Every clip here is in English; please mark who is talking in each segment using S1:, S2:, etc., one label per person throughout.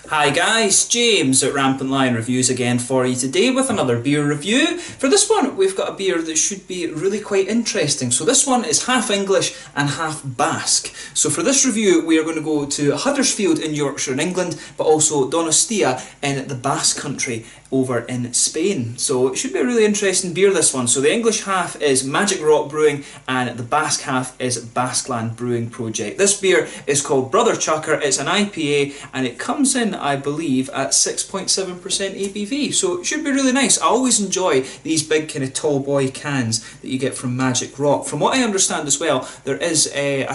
S1: Hi guys, James at RampantLionReviews again for you today with another beer review. For this one we've got a beer that should be really quite interesting. So this one is half English and half Basque. So for this review we are going to go to Huddersfield in Yorkshire in England, but also Donostia in the Basque country over in Spain. So it should be a really interesting beer, this one. So the English half is Magic Rock Brewing and the Basque half is Basqueland Brewing Project. This beer is called Brother Chucker. It's an IPA and it comes in, I believe, at 6.7% ABV. So it should be really nice. I always enjoy these big kind of tall boy cans that you get from Magic Rock. From what I understand as well, there is a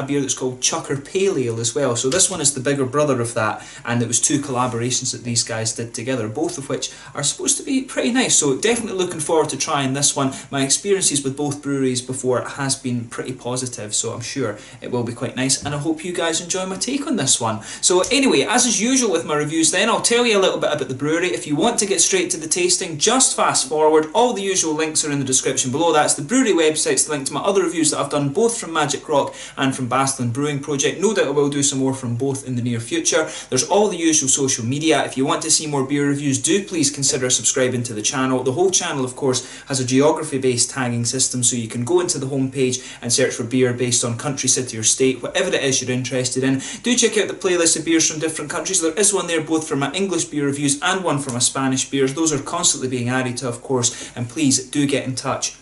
S1: beer that's called Chucker Pale Ale as well. So this one is the bigger brother of that, and it was two collaborations that these guys did together, both of which are supposed to be pretty nice. So definitely looking forward to trying this one. My experiences with both breweries before has been pretty positive, so I'm sure it will be quite nice, and I hope you guys enjoy my take on this one. So anyway, as is usual with my reviews then, I'll tell you a little bit about the brewery. If you want to get straight to the tasting, just fast forward. All the usual links are in the description below. That's the brewery website, it's the link to my other reviews that I've done both from Magic Rock and from Basqueland Brewing Project. No doubt I will do some more from both in the near future. There's all the usual social media. If you want to see more beer reviews, do please consider subscribing to the channel. The whole channel, of course, has a geography-based tagging system, so you can go into the homepage and search for beer based on country, city or state, whatever it is you're interested in. Do check out the playlist of beers from different countries. There is one there both for my English beer reviews and one for my Spanish beers. Those are constantly being added to, of course, and please do get in touch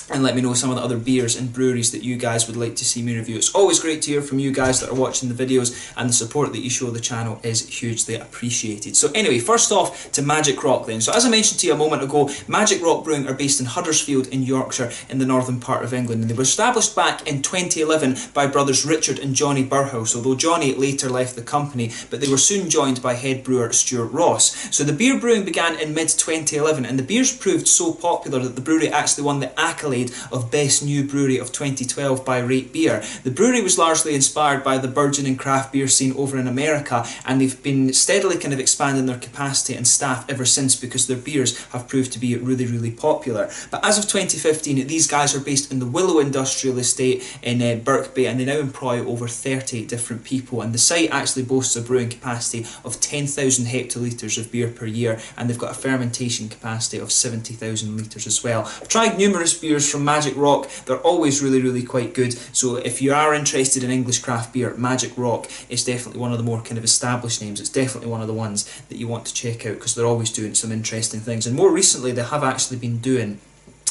S1: and let me know some of the other beers and breweries that you guys would like to see me review. It's always great to hear from you guys that are watching the videos, and the support that you show the channel is hugely appreciated. So anyway, first off to Magic Rock then. So as I mentioned to you a moment ago, Magic Rock Brewing are based in Huddersfield in Yorkshire in the northern part of England, and they were established back in 2011 by brothers Richard and Johnny Burhouse, although Johnny later left the company, but they were soon joined by head brewer Stuart Ross. So the beer brewing began in mid-2011, and the beers proved so popular that the brewery actually won the accolade of Best New Brewery of 2012 by Rate Beer. The brewery was largely inspired by the burgeoning craft beer scene over in America, and they've been steadily kind of expanding their capacity and staff ever since because their beers have proved to be really popular. But as of 2015, these guys are based in the Willow Industrial Estate in Birkby, and they now employ over 30 different people, and the site actually boasts a brewing capacity of 10,000 hectolitres of beer per year, and they've got a fermentation capacity of 70,000 litres as well. I've tried numerous beers from Magic Rock. They're always really quite good, so if you are interested in English craft beer, Magic Rock is definitely one of the more kind of established names. It's definitely one of the ones that you want to check out because they're always doing some interesting things, and more recently they have actually been doing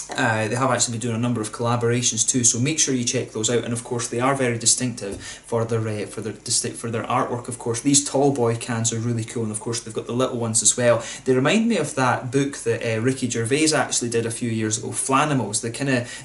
S1: a number of collaborations too, so make sure you check those out. And of course they are very distinctive for their artwork. Of course these tall boy cans are really cool, and of course they've got the little ones as well. They remind me of that book that Ricky Gervais actually did a few years ago, Flanimals.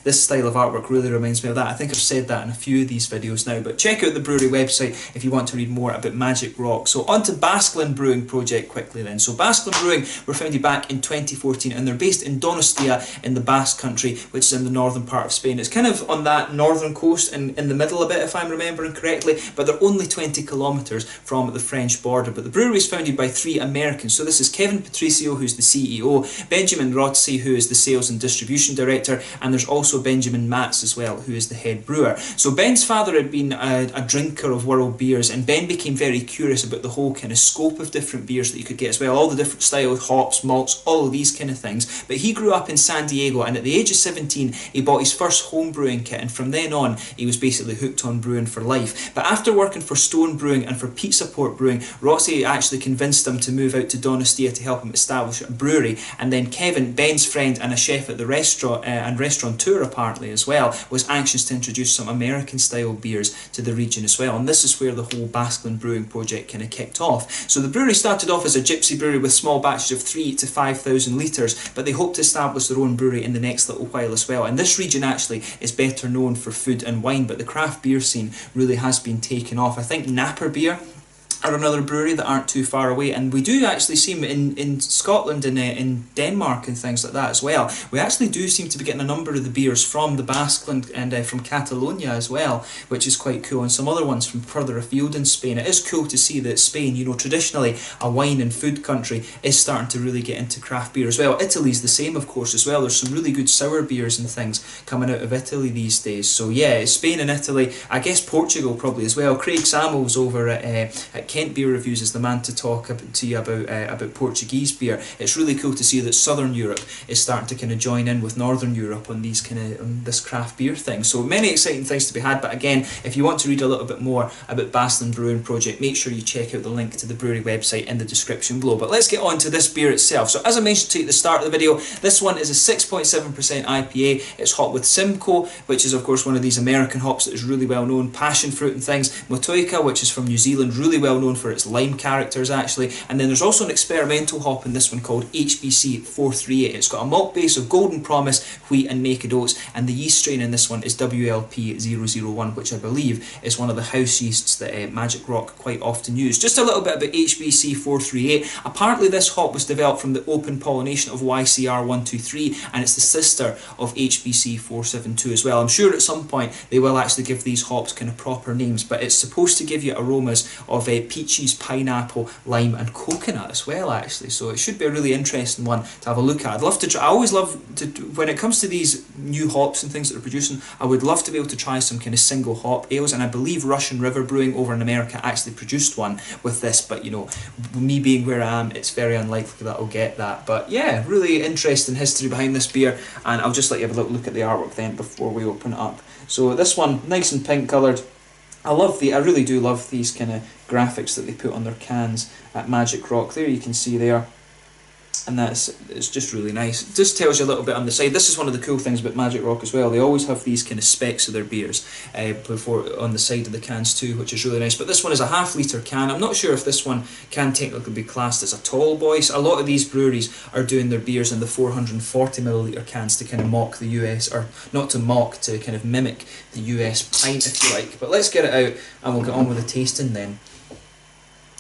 S1: This style of artwork really reminds me of that. I think I've said that in a few of these videos now, but check out the brewery website if you want to read more about Magic Rock. So on to Basqueland Brewing Project quickly then. So Basqueland Brewing were founded back in 2014, and they're based in Donostia in the Basque country, which is in the northern part of Spain. It's kind of on that northern coast and in the middle a bit, if I'm remembering correctly, but they're only 20 kilometres from the French border. But the brewery is founded by 3 Americans. So this is Kevin Patricio, who's the CEO, Benjamin Rotsey, who is the sales and distribution director, and there's also Benjamin Matz as well, who is the head brewer. So Ben's father had been a drinker of world beers, and Ben became very curious about the whole kind of scope of different beers that you could get as well, all the different styles, hops, malts, all of these kind of things. But he grew up in San Diego, and at the age of 17 he bought his first home brewing kit, and from then on he was basically hooked on brewing for life. But after working for Stone Brewing and for Pizza Port Brewing, Rotsey actually convinced him to move out to Donostia to help him establish a brewery, and then Kevin, Ben's friend and a chef at the restaurant and restaurateur apparently as well, was anxious to introduce some American style beers to the region as well, and this is where the whole Basqueland Brewing project kind of kicked off. So the brewery started off as a gypsy brewery with small batches of 3,000 to 5,000 litres, but they hope to establish their own brewery in the next little while as well. And this region actually is better known for food and wine, but the craft beer scene really has been taken off. I think Napa Beer are another brewery that aren't too far away, and we do actually see them in Scotland and in Denmark and things like that as well. We actually do seem to be getting a number of the beers from the Basqueland and from Catalonia as well, which is quite cool, and some other ones from further afield in Spain. It is cool to see that Spain, you know, traditionally a wine and food country, is starting to really get into craft beer as well. Italy's the same, of course, as well. There's some really good sour beers and things coming out of Italy these days. So yeah, Spain and Italy, I guess Portugal probably as well. Craig Samuels over at Kent Beer Reviews is the man to talk to you about Portuguese beer. It's really cool to see that Southern Europe is starting to kind of join in with Northern Europe on these this craft beer thing. So many exciting things to be had. But again, if you want to read a little bit more about Basqueland Brewing project, make sure you check out the link to the brewery website in the description below. But let's get on to this beer itself. So as I mentioned to you at the start of the video, this one is a 6.7% IPA. It's hot with Simcoe, which is of course one of these American hops that is really well known, passion fruit and things. Motueka, which is from New Zealand, really well known for its lime characters actually. And then there's also an experimental hop in this one called HBC 438. It's got a malt base of Golden Promise, wheat and naked oats, and the yeast strain in this one is WLP 001, which I believe is one of the house yeasts that Magic Rock quite often use. Just a little bit about HBC 438. Apparently this hop was developed from the open pollination of YCR 123, and it's the sister of HBC 472 as well. I'm sure at some point they will actually give these hops kind of proper names, but it's supposed to give you aromas of peaches, pineapple, lime and coconut as well actually, so it should be a really interesting one to have a look at. I'd love to try, I always love to, when it comes to these new hops and things that they're producing, I would love to be able to try some kind of single hop ales, and I believe Russian River Brewing over in America actually produced one with this, but you know, me being where I am, it's very unlikely that I'll get that. But yeah, really interesting history behind this beer, and I'll just let you have a look at the artwork then before we open it up. So this one, nice and pink coloured. I really do love these kind of graphics that they put on their cans at Magic Rock. There you can see there, and it's just really nice. It just tells you a little bit on the side. This is one of the cool things about Magic Rock as well. They always have these kind of specs of their beers before on the side of the cans too, which is really nice. But this one is a half-litre can. I'm not sure if this one can technically be classed as a tall boy. So a lot of these breweries are doing their beers in the 440ml cans to kind of mock the US, or not to mock, to kind of mimic the US pint if you like. But let's get it out and we'll get on with the tasting then.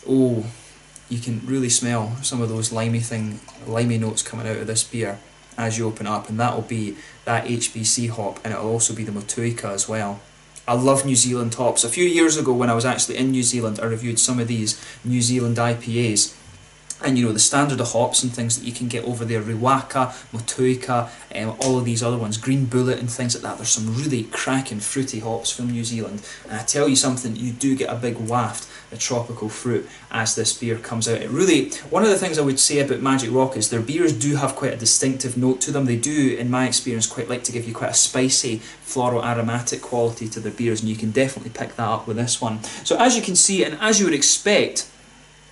S1: Oh, you can really smell some of those limey notes coming out of this beer as you open it up, and that'll be that HBC hop, and it'll also be the Motueka as well. I love New Zealand hops. A few years ago when I was actually in New Zealand, I reviewed some of these New Zealand IPAs. And you know, the standard of hops and things that you can get over there, Riwaka, Motueka, all of these other ones, Green Bullet and things like that. There's some really cracking fruity hops from New Zealand. And I tell you something, you do get a big waft of tropical fruit as this beer comes out. It really, one of the things I would say about Magic Rock is their beers do have quite a distinctive note to them. They do, in my experience, quite like to give you quite a spicy, floral aromatic quality to their beers, and you can definitely pick that up with this one. So as you can see, and as you would expect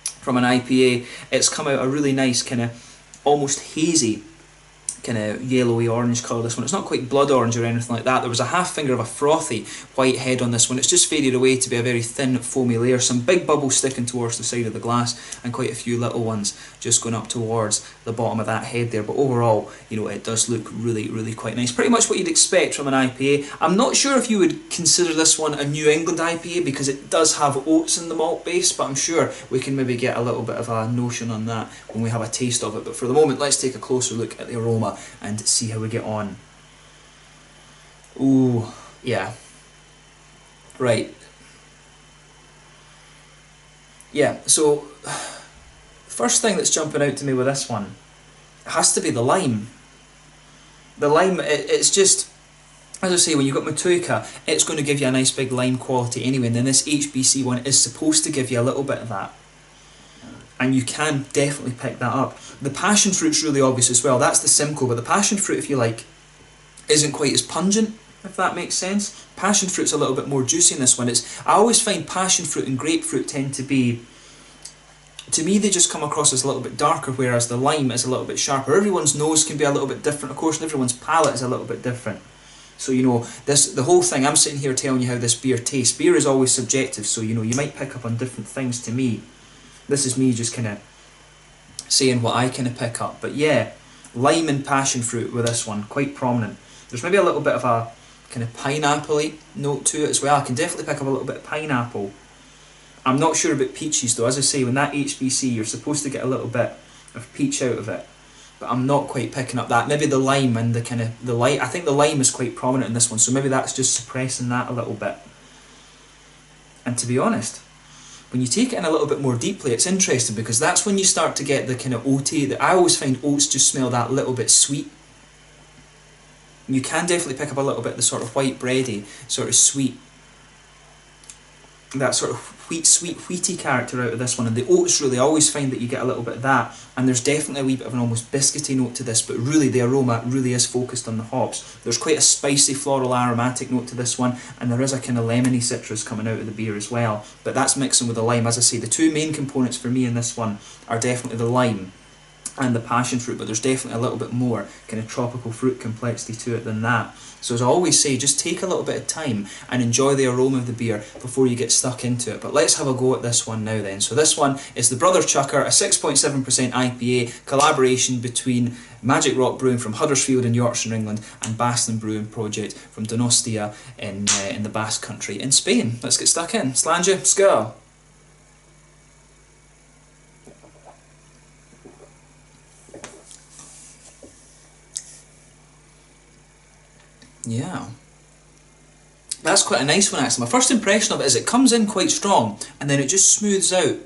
S1: from an IPA, it's come out a really nice kind of almost hazy kind of yellowy orange colour, this one. It's not quite blood orange or anything like that. There was a half finger of a frothy white head on this one. It's just faded away to be a very thin foamy layer, some big bubbles sticking towards the side of the glass and quite a few little ones just going up towards the bottom of that head there. But overall, you know, it does look really quite nice. Pretty much what you'd expect from an IPA. I'm not sure if you would consider this one a New England IPA because it does have oats in the malt base, but I'm sure we can maybe get a little bit of a notion on that when we have a taste of it. But for the moment, let's take a closer look at the aroma and see how we get on. Ooh, yeah. Right. Yeah, so first thing that's jumping out to me with this one has to be the lime. The lime, it's just, as I say, when you've got Motueka, it's going to give you a nice big lime quality anyway, and then this HBC one is supposed to give you a little bit of that. And you can definitely pick that up. The passion fruit's really obvious as well. That's the Simcoe, but the passion fruit, if you like, isn't quite as pungent, if that makes sense. Passion fruit's a little bit more juicy in this one. I always find passion fruit and grapefruit tend to be, to me, they just come across as a little bit darker, whereas the lime is a little bit sharper. Everyone's nose can be a little bit different, of course, and everyone's palate is a little bit different. So, you know, the whole thing, I'm sitting here telling you how this beer tastes. Beer is always subjective, so, you know, you might pick up on different things to me. This is me just kind of saying what I kind of pick up. But yeah, lime and passion fruit with this one, quite prominent. There's maybe a little bit of a kind of pineapple-y note to it as well. I can definitely pick up a little bit of pineapple. I'm not sure about peaches though. As I say, when that HBC, you're supposed to get a little bit of peach out of it. But I'm not quite picking up that. Maybe the lime and the kind of, I think the lime is quite prominent in this one, so maybe that's just suppressing that a little bit. And to be honest, when you take it in a little bit more deeply, it's interesting because that's when you start to get the kind of oaty. I always find oats just smell that little bit sweet. You can definitely pick up a little bit of the sort of white bready, sort of sweet that sort of sweet wheaty character out of this one, and the oats really, I always find that you get a little bit of that, and there's definitely a wee bit of an almost biscuity note to this, but really the aroma really is focused on the hops. There's quite a spicy floral aromatic note to this one, and there is a kind of lemony citrus coming out of the beer as well, but that's mixing with the lime. As I say, the two main components for me in this one are definitely the lime and the passion fruit, but there's definitely a little bit more kind of tropical fruit complexity to it than that. So as I always say, just take a little bit of time and enjoy the aroma of the beer before you get stuck into it. But let's have a go at this one now then. So this one is the Brother Chucker, a 6.7% IPA, collaboration between Magic Rock Brewing from Huddersfield in Yorkshire, England, and Basqueland Brewing Project from Donostia in the Basque country in Spain. Let's get stuck in. Slàinte, skål! Yeah, that's quite a nice one actually. My first impression of it is it comes in quite strong and then it just smooths out,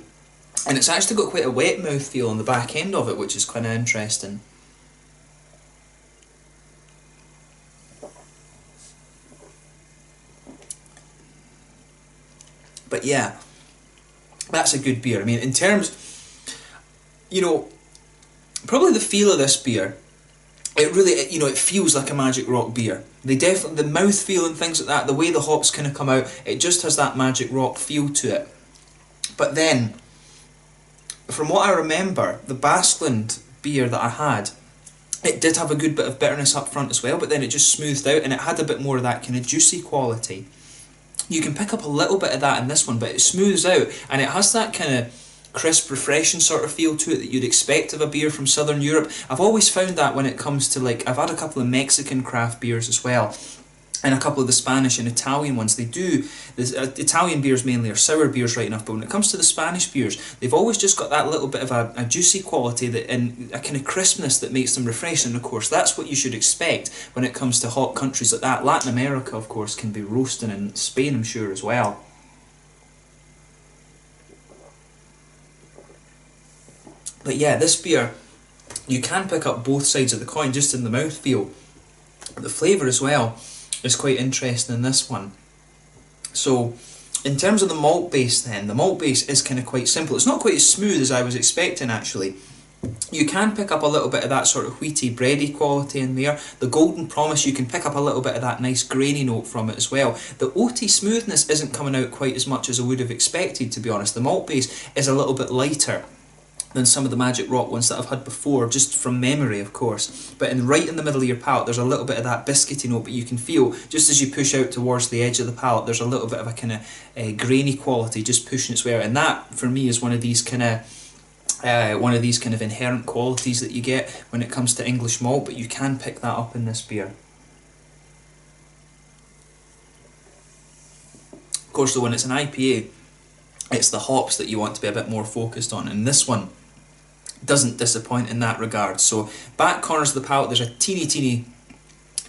S1: and it's actually got quite a wet mouth feel on the back end of it, which is kind of interesting. But yeah, that's a good beer. I mean, in terms, you know, probably the feel of this beer, it really, you know, it feels like a Magic Rock beer. They definitely, the mouthfeel and things like that, the way the hops kind of come out, it just has that Magic Rock feel to it. But then, from what I remember, the Basqueland beer that I had, it did have a good bit of bitterness up front as well, but then it just smoothed out and it had a bit more of that kind of juicy quality. You can pick up a little bit of that in this one, but it smooths out and it has that kind of crisp, refreshing sort of feel to it that you'd expect of a beer from Southern Europe. I've always found that when it comes to, like, I've had a couple of Mexican craft beers as well, and a couple of the Spanish and Italian ones. They do, Italian beers mainly are sour beers right enough, but when it comes to the Spanish beers, they've always just got that little bit of a juicy quality that, and a kind of crispness that makes them refreshing. And of course, that's what you should expect when it comes to hot countries like that. Latin America, of course, can be roasting, and Spain, I'm sure, as well. But yeah, this beer, you can pick up both sides of the coin just in the mouthfeel. The flavour as well is quite interesting in this one. So, in terms of the malt base then, the malt base is kind of quite simple. It's not quite as smooth as I was expecting actually. You can pick up a little bit of that sort of wheaty, bready quality in there. The Golden Promise, you can pick up a little bit of that nice grainy note from it as well. The oaty smoothness isn't coming out quite as much as I would have expected, to be honest. The malt base is a little bit lighter than some of the Magic Rock ones that I've had before, just from memory of course. But right in the middle of your palate there's a little bit of that biscuity note, but you can feel, just as you push out towards the edge of the palate, there's a little bit of a kind of grainy quality just pushing its way out, and that for me is one of these kind of inherent qualities that you get when it comes to English malt, but you can pick that up in this beer. Of course though, when it's an IPA, it's the hops that you want to be a bit more focused on, and this one doesn't disappoint in that regard. So back corners of the palate, there's a teeny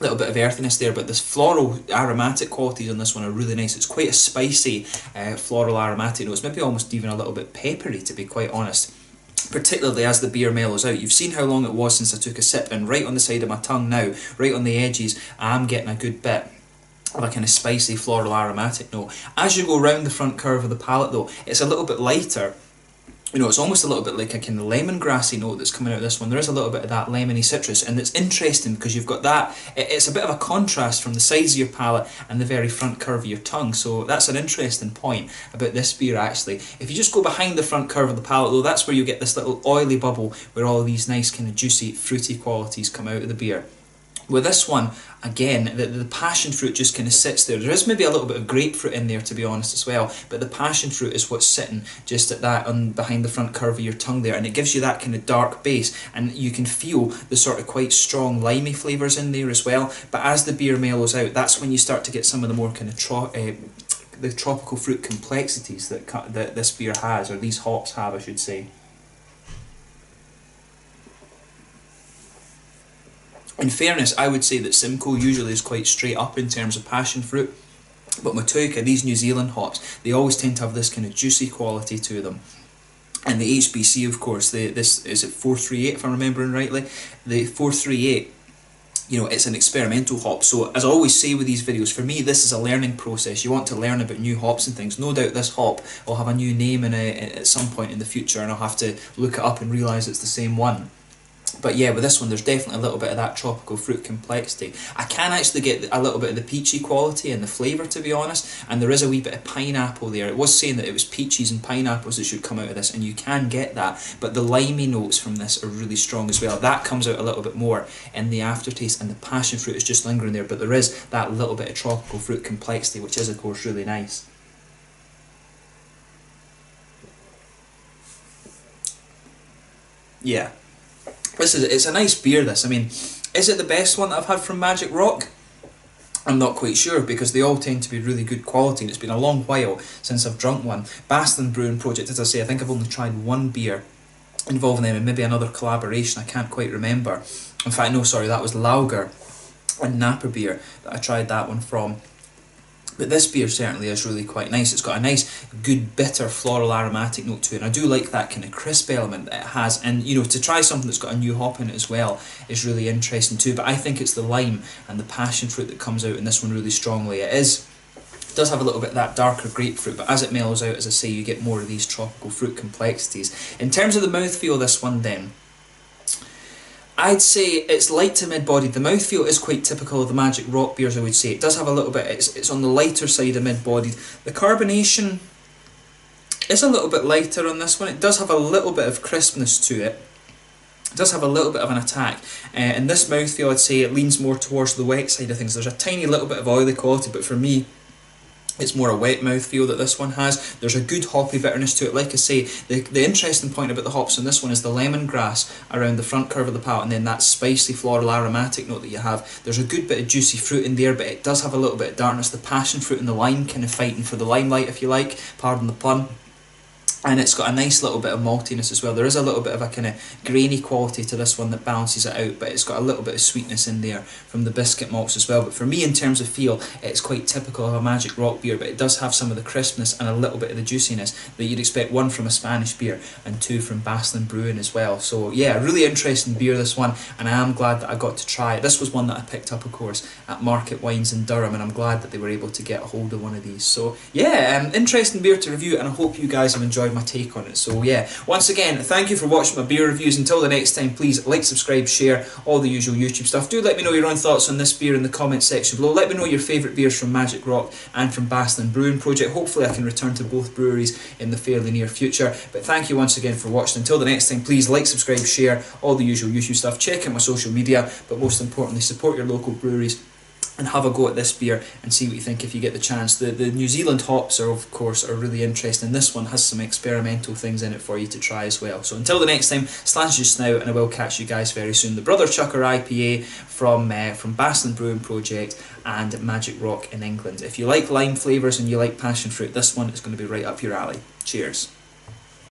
S1: little bit of earthiness there, but this floral aromatic qualities on this one are really nice. It's quite a spicy floral aromatic note. It's maybe almost even a little bit peppery, to be quite honest, particularly as the beer mellows out. You've seen how long it was since I took a sip, and right on the side of my tongue now, right on the edges, I'm getting a good bit of a kind of spicy floral aromatic note. As you go round the front curve of the palate though, it's a little bit lighter. You know, it's almost a little bit like a kind of lemongrassy note that's coming out of this one. There is a little bit of that lemony citrus, and it's interesting because you've got that, it's a bit of a contrast from the sides of your palate and the very front curve of your tongue. So that's an interesting point about this beer actually. If you just go behind the front curve of the palate though, that's where you get this little oily bubble where all these nice kind of juicy, fruity qualities come out of the beer. With this one, again, the passion fruit just kind of sits there. There is maybe a little bit of grapefruit in there, to be honest, as well, but the passion fruit is what's sitting just at that, behind the front curve of your tongue there, and it gives you that kind of dark base, and you can feel the sort of quite strong limey flavours in there as well. But as the beer mellows out, that's when you start to get some of the more kind of the tropical fruit complexities that this beer has, or these hops have, I should say. In fairness, I would say that Simcoe usually is quite straight up in terms of passion fruit, but Motueka, these New Zealand hops, they always tend to have this kind of juicy quality to them. And the HBC, of course, this is it 438 if I'm remembering rightly. The 438 you know, it's an experimental hop. So as I always say with these videos, for me this is a learning process. You want to learn about new hops and things. No doubt this hop will have a new name in it at some point in the future, and I'll have to look it up and realise it's the same one. But yeah, with this one there's definitely a little bit of that tropical fruit complexity. I can actually get a little bit of the peachy quality and the flavour, to be honest, and there is a wee bit of pineapple there. It was saying that it was peaches and pineapples that should come out of this, and you can get that, but the limey notes from this are really strong as well. That comes out a little bit more in the aftertaste, and the passion fruit is just lingering there, but there is that little bit of tropical fruit complexity, which is of course really nice. Yeah. It's a nice beer, this. I mean, is it the best one that I've had from Magic Rock? I'm not quite sure, because they all tend to be really good quality, and it's been a long while since I've drunk one. Basqueland Brewing project, as I say, I think I've only tried one beer involving them, and maybe another collaboration, I can't quite remember. In fact, no, sorry, that was Lager and Napa beer that I tried that one from. But this beer certainly is really quite nice. It's got a nice, good, bitter, floral aromatic note to it. And I do like that kind of crisp element that it has. And, you know, to try something that's got a new hop in it as well is really interesting too. But I think it's the lime and the passion fruit that comes out in this one really strongly. It does have a little bit of that darker grapefruit, but as it mellows out, as I say, you get more of these tropical fruit complexities. In terms of the mouthfeel, this one then, I'd say it's light to mid-bodied. The mouthfeel is quite typical of the Magic Rock beers, I would say. It does have a little bit, it's on the lighter side of mid-bodied. The carbonation is a little bit lighter on this one. It does have a little bit of crispness to it. It does have a little bit of an attack. In this mouthfeel, I'd say it leans more towards the wet side of things. There's a tiny little bit of oily quality, but for me, it's more a wet mouthfeel that this one has. There's a good hoppy bitterness to it. Like I say, the interesting point about the hops in this one is the lemongrass around the front curve of the palate, and then that spicy floral aromatic note that you have. There's a good bit of juicy fruit in there, but it does have a little bit of darkness. The passion fruit and the lime kind of fighting for the limelight, if you like, pardon the pun. And it's got a nice little bit of maltiness as well. There is a little bit of a kind of grainy quality to this one that balances it out, but it's got a little bit of sweetness in there from the biscuit malts as well. But for me, in terms of feel, it's quite typical of a Magic Rock beer, but it does have some of the crispness and a little bit of the juiciness that you'd expect, one from a Spanish beer and two from Basqueland Brewing as well. So yeah, really interesting beer, this one, and I am glad that I got to try it. This was one that I picked up, of course, at Market Wines in Durham, and I'm glad that they were able to get a hold of one of these. So yeah, interesting beer to review, and I hope you guys have enjoyed my take on it. So yeah, once again, thank you for watching my beer reviews. Until the next time, please like, subscribe, share, all the usual YouTube stuff. Do let me know your own thoughts on this beer in the comments section below. Let me know your favourite beers from Magic Rock and from Basqueland Brewing Project. Hopefully I can return to both breweries in the fairly near future. But thank you once again for watching. Until the next time, please like, subscribe, share, all the usual YouTube stuff. Check out my social media, but most importantly, support your local breweries and have a go at this beer and see what you think if you get the chance. The New Zealand hops are, of course, are really interesting. This one has some experimental things in it for you to try as well. So until the next time, Slans just now, and I will catch you guys very soon. The Brother Chucker IPA from Basqueland Brewing Project and Magic Rock in England. If you like lime flavours and you like passion fruit, this one is going to be right up your alley. Cheers.